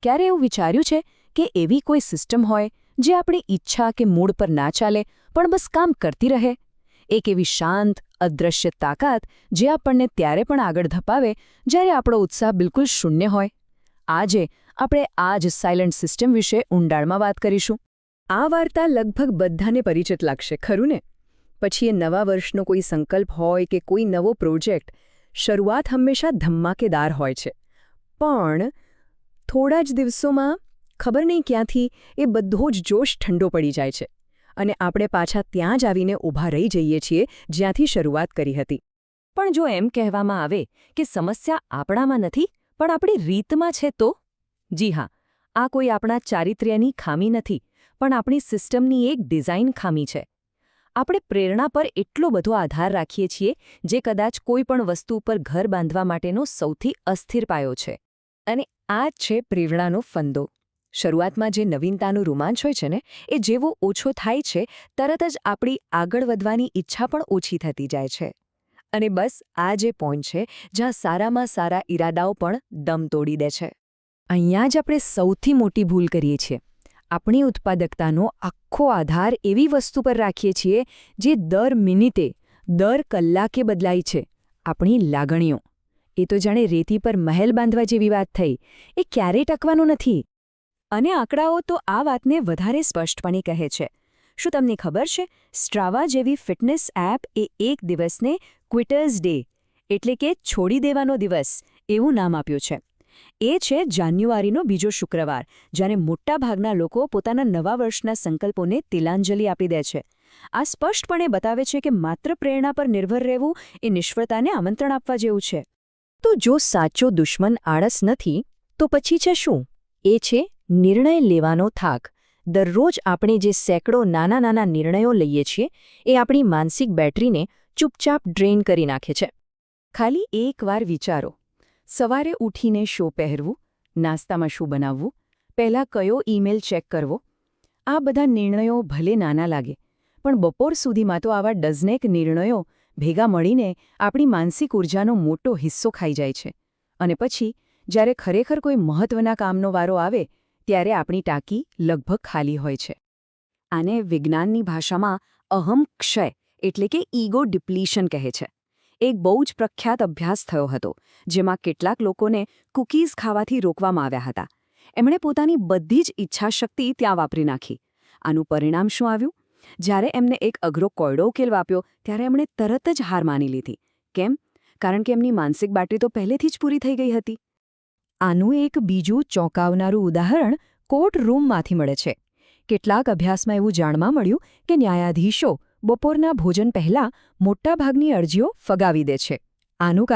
ક્યારે એવું વિચાર્યું છે કે એવી કોઈ સિસ્ટમ હોય જે આપણી ઈચ્છા કે મૂડ પર ના ચાલે પણ બસ કામ કરતી રહે? એક એવી શાંત, અદૃશ્ય તાકાત જે આપણને ત્યારે પણ આગળ ધપાવે જ્યારે આપણો ઉત્સાહ બિલકુલ શૂન્ય હોય. આજે આપણે આ જ સાયલન્ટ સિસ્ટમ વિશે ઊંડાણમાં વાત કરીશું. આ વાર્તા લગભગ બધાને પરિચિત લાગશે, ખરું ને? પછી એ નવા વર્ષનો કોઈ સંકલ્પ હોય કે કોઈ નવો પ્રોજેક્ટ, શરૂઆત હંમેશા ધમાકેદાર હોય છે. પણ થોડા જ દિવસોમાં ખબર નહીં ક્યાંથી એ બધો જ જોશ ઠંડો પડી જાય છે અને આપણે પાછા ત્યાં જ આવીને ઊભા રહી જઈએ છીએ જ્યાંથી શરૂઆત કરી હતી. પણ જો એમ કહેવામાં આવે કે સમસ્યા આપણામાં નથી પણ આપણી રીતમાં છે તો? જી હા, આ કોઈ આપણા ચારિત્ર્યની ખામી નથી પણ આપણી સિસ્ટમની એક ડિઝાઇન ખામી છે. આપણે પ્રેરણા પર એટલો બધો આધાર રાખીએ છીએ જે કદાચ કોઈ પણ વસ્તુ પર ઘર બાંધવા માટેનો સૌથી અસ્થિર પાયો છે. અને આ જ છે પ્રેરણાનો ફંદો. શરૂઆતમાં જે નવીનતાનું રોમાંચ હોય છે ને, એ જેવો ઓછો થાય છે તરત જ આપણી આગળ વધવાની ઈચ્છા પણ ઓછી થતી જાય છે. અને બસ આ જે પોઈન્ટ છે જ્યાં સારામાં સારા ઈરાદાઓ પણ દમ તોડી દે છે. અહીંયા જ આપણે સૌથી મોટી ભૂલ કરીએ છીએ. આપણી ઉત્પાદકતાનો આખો આધાર એવી વસ્તુ પર રાખીએ છીએ જે દર મિનિટે, દર કલાકે બદલાય છે: આપણી લાગણીઓ. એ તો જાણે રેતી પર મહેલ બાંધવા જેવી વાત થઈ. એ ક્યારેય ટકવાનું નથી. અને આંકડાઓ તો આ વાતને વધારે સ્પષ્ટપણે કહે છે. શું તમને ખબર છે, સ્ટ્રાવા જેવી ફિટનેસ એપ એ એક દિવસને ક્વિટર્સ ડે, એટલે કે છોડી દેવાનો દિવસ, એવું નામ આપ્યું છે. એ છે જાન્યુઆરીનો બીજો શુક્રવાર, જ્યારે મોટાભાગના લોકો પોતાના નવા વર્ષના સંકલ્પોને તિલાંજલિ આપી દે છે. આ સ્પષ્ટપણે બતાવે છે કે માત્ર પ્રેરણા પર નિર્ભર રહેવું એ નિષ્ફળતાને આમંત્રણ આપવા જેવું છે. તો જો સાચો દુશ્મન આળસ નથી, તો પછી છે શું? એ છે નિર્ણય લેવાનો થાક. દરરોજ આપણે જે સેંકડો નાના નાના નિર્ણયો લઈએ છીએ એ આપણી માનસિક બેટરીને ચૂપચાપ ડ્રેન કરી નાખે છે. ખાલી એકવાર વિચારો, સવારે ઉઠીને શું પહેરવું, નાસ્તામાં શું બનાવવું, પહેલાં કયો ઈમેલ ચેક કરવો. આ બધા નિર્ણયો ભલે નાના લાગે, પણ બપોર સુધીમાં તો આવા ડઝનેક નિર્ણયો ભેગા મળીને આપણી માનસિક ઊર્જાનો મોટો હિસ્સો ખાઈ જાય છે. અને પછી જ્યારે ખરેખર કોઈ મહત્વના કામનો વારો આવે ત્યારે આપણી ટાંકી લગભગ ખાલી હોય છે. આને વિજ્ઞાનની ભાષામાં અહમ ક્ષય એટલે કે ઈગો ડિપ્લીશન કહે છે. એક બહુ જ પ્રખ્યાત અભ્યાસ થયો હતો જેમાં કેટલાક લોકોને કૂકીઝ ખાવાથી રોકવામાં આવ્યા હતા. એમણે પોતાની બધી જ ઈચ્છાશક્તિ ત્યાં વાપરી નાખી. આનું પરિણામ શું આવ્યું? જ્યારે એમને એક અઘરો કોયડો ઉકેલ આપ્યો ત્યારે એમણે તરત જ હાર માની લીધી. કેમ? કારણ કે એમની માનસિક બેટરી તો પહેલેથી જ પૂરી થઈ ગઈ હતી. આનું એક બીજું ચોંકાવનારું ઉદાહરણ કોર્ટ રૂમમાંથી મળે છે. કેટલાક અભ્યાસમાં એવું જાણવા મળ્યું કે ન્યાયાધીશો બપોરના ભોજન પહેલાં મોટાભાગની અરજીઓ ફગાવી દે છે. આનું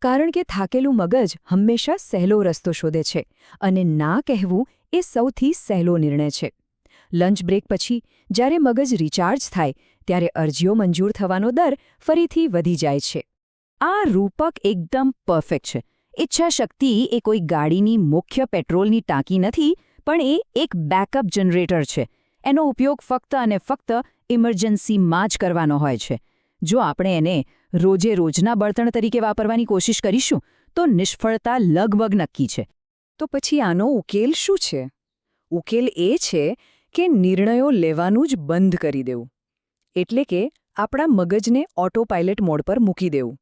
કારણ કે થાકેલું મગજ હંમેશા સહેલો રસ્તો શોધે છે અને ના કહેવું એ સૌથી સહેલો નિર્ણય છે. લંચ બ્રેક પછી જ્યારે મગજ રિચાર્જ થાય ત્યારે અરજીઓ મંજૂર થવાનો દર ફરીથી વધી જાય છે. આ રૂપક એકદમ પરફેક્ટ છે. ઈચ્છાશક્તિ એ કોઈ ગાડીની મુખ્ય પેટ્રોલની ટાંકી નથી, પણ એ એક બેકઅપ જનરેટર છે. એનો ઉપયોગ ફક્ત અને ફક્ત ઇમરજન્સીમાં જ કરવાનો હોય છે. જો આપણે એને રોજે રોજના બળતણ તરીકે વાપરવાની કોશિશ કરીશું તો નિષ્ફળતા લગભગ નક્કી છે. તો પછી આનો ઉકેલ શું છે? ઉકેલ એ છે કે નિર્ણયો લેવાનું જ બંધ કરી દેવું. એટલે કે આપણા મગજને ઓટો પાયલટ મોડ પર મૂકી દેવું.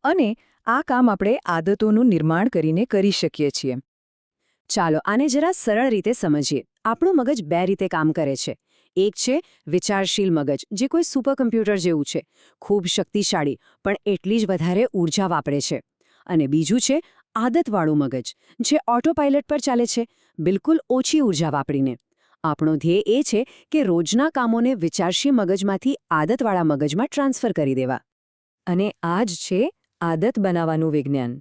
અને આ કામ આપણે આદતોનું નિર્માણ કરીને કરી શકીએ છીએ. ચાલો આને જરા સરળ રીતે સમજીએ. આપણું મગજ બે રીતે કામ કરે છે. એક છે વિચારશીલ મગજ, જે કોઈ સુપર કમ્પ્યુટર જેવું છે, ખૂબ શક્તિશાળી પણ એટલી જ વધારે ઊર્જા વાપરે છે. અને બીજું છે આદતવાળું મગજ, જે ઓટો પાયલટ પર ચાલે છે, બિલકુલ ઓછી ઊર્જા વાપરીને. આપણો ધ્યેય એ છે કે રોજના કામોને વિચારશીલ મગજમાંથી આદતવાળા મગજમાં ટ્રાન્સફર કરી દેવા. અને આ જ છે આદત બનાવવાનું વિજ્ઞાન.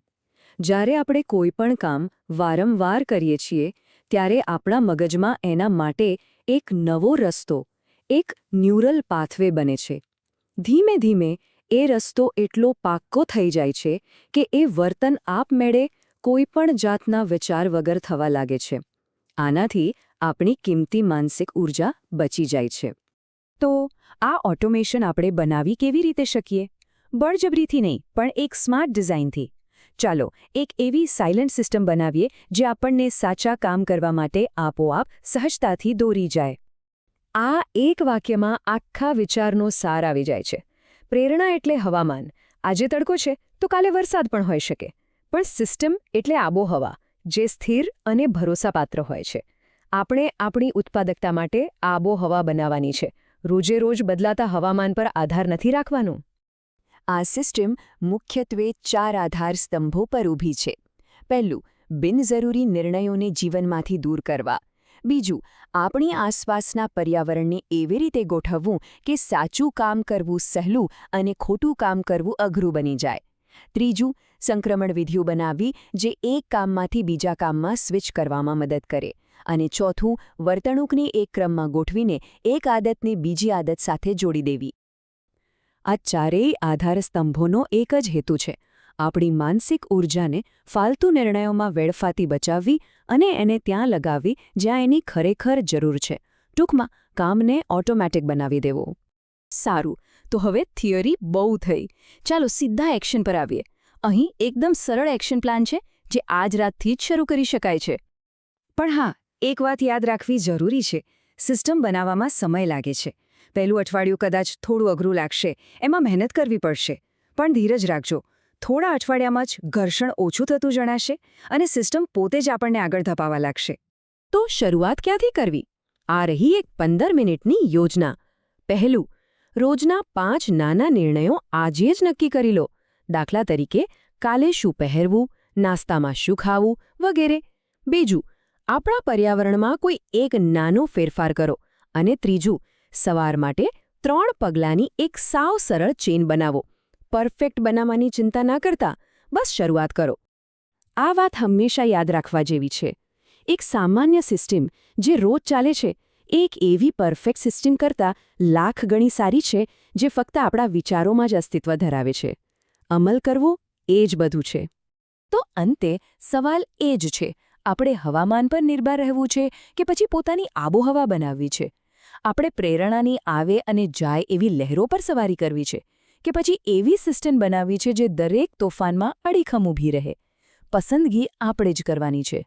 જ્યારે આપણે કોઈ પણ કામ વારંવાર કરીએ છીએ ત્યારે આપણા મગજમાં એના માટે એક નવો રસ્તો, એક ન્યુરલ પાથવે બને છે. ધીમે ધીમે એ રસ્તો એટલો પાક્કો થઈ જાય છે કે એ વર્તન આપમેળે કોઈ પણ જાતના વિચાર વગર થવા લાગે છે. આનાથી આપણી કિંમતી માનસિક ઊર્જા બચી જાય છે. તો આ ઓટોમેશન આપણે બનાવી કેવી રીતે શકીએ? બળજબરીથી નહીં, પણ એક સ્માર્ટ ડિઝાઇનથી. ચાલો એક એવી સાયલન્ટ સિસ્ટમ બનાવીએ જે આપણને સાચા કામ કરવા માટે આપોઆપ સહજતાથી દોરી જાય. આ એક વાક્યમાં આખા વિચારનો સાર આવી જાય છે. પ્રેરણા એટલે હવામાન. આજે તડકો છે તો કાલે વરસાદ પણ હોઈ શકે. પણ સિસ્ટમ એટલે આબોહવા, જે સ્થિર અને ભરોસાપાત્ર હોય છે. આપણે આપણી ઉત્પાદકતા માટે આબોહવા બનાવવાની છે. રોજે રોજ બદલાતા હવામાન પર આધાર નથી રાખવાનો. આ સિસ્ટમ મુખ્યત્વે 4 આધાર સ્તંભો પર ઊભી છે. પહેલું, બિનજરૂરી નિર્ણયોને જીવનમાંથી દૂર કરવા. બીજું, આપણી આસપાસના પર્યાવરણને એવી રીતે ગોઠવવું કે સાચું કામ કરવું સહેલું અને ખોટું કામ કરવું અઘરું બની જાય. ત્રીજું, સંક્રમણ વિધિઓ બનાવવી જે એક કામમાંથી બીજા કામમાં સ્વિચ કરવામાં મદદ કરે. અને ચોથું, વર્તણૂકને એક ક્રમમાં ગોઠવીને એક આદતને બીજી આદત સાથે જોડી દેવી. આ ચારેય આધાર સ્તંભોનો એક જ હેતુ છે: આપણી માનસિક ઊર્જાને ફાલતુ નિર્ણયોમાં વેડફાતી બચાવવી અને એને ત્યાં લગાવવી જ્યાં એની ખરેખર જરૂર છે. ટૂંકમાં, કામને ઓટોમેટિક બનાવી દેવું. સારું, તો હવે થિયરી બહુ થઈ. ચાલો સીધા એક્શન પર આવીએ. અહીં એકદમ સરળ એક્શન પ્લાન છે જે આજ રાતથી જ શરૂ કરી શકાય છે. પણ હા, એક વાત યાદ રાખવી જરૂરી છે. સિસ્ટમ બનાવવામાં સમય લાગે છે. પહેલું અઠવાડિયું કદાચ થોડું અઘરું લાગશે, એમાં મહેનત કરવી પડશે. પણ ધીરજ રાખજો. થોડા અઠવાડિયામાં જ ઘર્ષણ ઓછું થતું જણાશે અને સિસ્ટમ પોતે જ આપણને આગળ ધપાવવા લાગશે. તો શરૂઆત ક્યાંથી કરવી? આ રહી એક 15 મિનિટની યોજના. પહેલું, રોજના 5 નાના નિર્ણયો આજે જ નક્કી કરી લો. દાખલા તરીકે, કાલે શું પહેરવું, નાસ્તામાં શું ખાવું, વગેરે. બીજું, આપણા પર્યાવરણમાં કોઈ એક નાનો ફેરફાર કરો. અને ત્રીજું, સવાર માટે 3 પગલાંની એક સાવ સરળ ચેન બનાવો. પરફેક્ટ બનાવવાની ચિંતા ના કરતા, બસ શરૂઆત કરો. આ વાત હંમેશા યાદ રાખવા જેવી છે. એક સામાન્ય સિસ્ટમ જે રોજ ચાલે છે, એક એવી પરફેક્ટ સિસ્ટમ કરતાં લાખ ગણી સારી છે જે ફક્ત આપણા વિચારોમાં જ અસ્તિત્વ ધરાવે છે. અમલ કરવો એ જ બધું છે. તો અંતે સવાલ એ જ છે: આપણે હવામાન પર નિર્ભર રહેવું છે કે પછી પોતાની આબોહવા બનાવવી છે? આપણે પ્રેરણાની આવે અને જાય એવી લહેરો પર સવારી કરવી છે કે પછી એવી સિસ્ટમ બનાવવી છે જે દરેક તોફાનમાં અડીખમ ઊભી રહે? પસંદગી આપણે જ કરવાની છે.